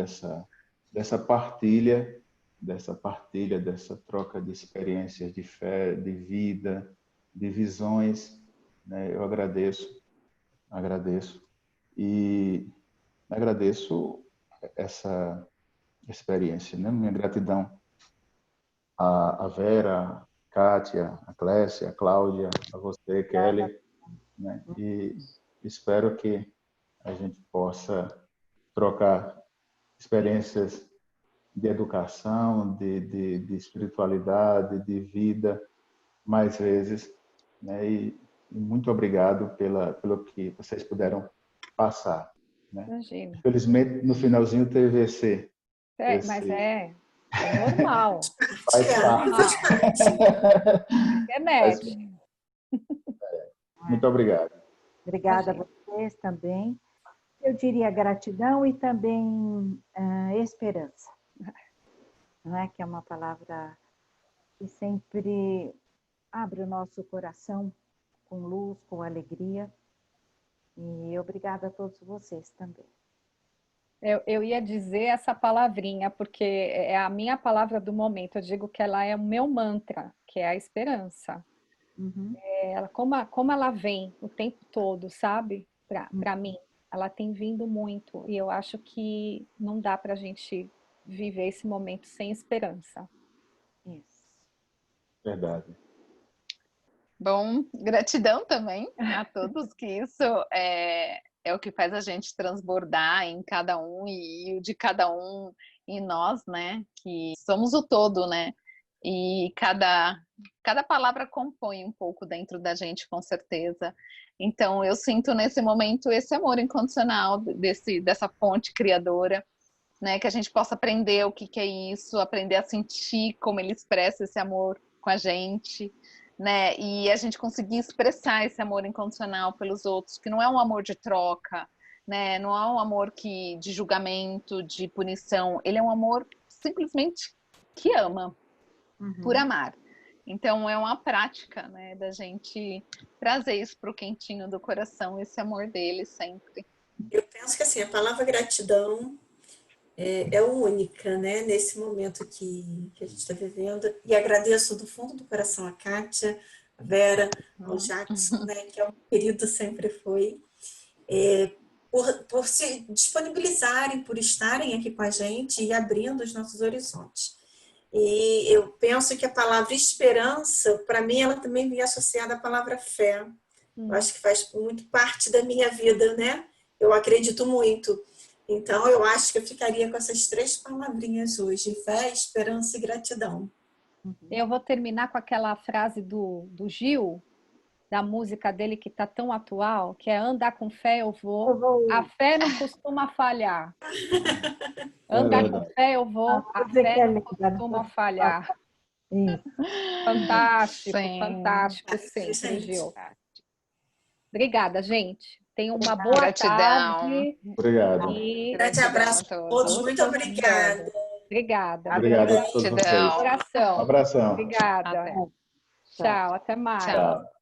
dessa partilha, dessa troca de experiências, de fé, de vida, de visões, né? Eu agradeço e agradeço essa experiência, né? Minha gratidão a Vera, a Kátia, a Clécia, a Cláudia, a você, Kelly, né? E espero que a gente possa trocar experiências de educação, de espiritualidade, de vida, mais vezes, né? E muito obrigado pelo que vocês puderam passar, né? Imagina. Infelizmente, no finalzinho teve Mas é normal. Faz parte. Internet. Muito obrigado. Obrigada a vocês também. Eu diria gratidão e também esperança, não é? Que é uma palavra que sempre abre o nosso coração com luz, com alegria. E obrigada a todos vocês também. Eu ia dizer essa palavrinha, porque é a minha palavra do momento. Eu digo que ela é o meu mantra, que é a esperança. Como ela vem o tempo todo, sabe? Para mim, ela tem vindo muito. E eu acho que não dá para a gente viver esse momento sem esperança. Isso. Verdade. Bom, gratidão também a todos, que isso é o que faz a gente transbordar em cada um e o de cada um em nós, né? Que somos o todo, né? E cada palavra compõe um pouco dentro da gente, com certeza. Então, eu sinto nesse momento esse amor incondicional dessa fonte criadora, né? Que a gente possa aprender o que é isso, aprender a sentir como ele expressa esse amor com a gente, né? E a gente conseguir expressar esse amor incondicional pelos outros, que não é um amor de troca, né? Não é um amor de julgamento, de punição. Ele é um amor simplesmente que ama, por amar. Então, é uma prática, né, da gente trazer isso para o quentinho do coração, esse amor dele sempre. Eu penso que assim, a palavra gratidão é única, né, nesse momento que a gente está vivendo. E agradeço do fundo do coração a Kátia, a Vera, ao Jackson, né, que é um querido, sempre foi, por se disponibilizarem, por estarem aqui com a gente e abrindo os nossos horizontes. E eu penso que a palavra esperança, para mim, ela também vem associada à palavra fé. Eu acho que faz muito parte da minha vida, né? Eu acredito muito. Então, eu acho que eu ficaria com essas 3 palavrinhas hoje: fé, esperança e gratidão. Eu vou terminar com aquela frase do Gil, da música dele que está tão atual, que é andar com fé eu vou, a fé não costuma falhar. Andar com fé eu vou, a fé não costuma falhar. Fantástico, fantástico sempre, Gil. Obrigada, gente. Tenham uma boa tarde. Obrigado. Grande abraço a todos. Muito obrigada. Obrigada. Obrigado a todos vocês. Um abração. Um abração. Obrigada. Tchau, até mais. Tchau.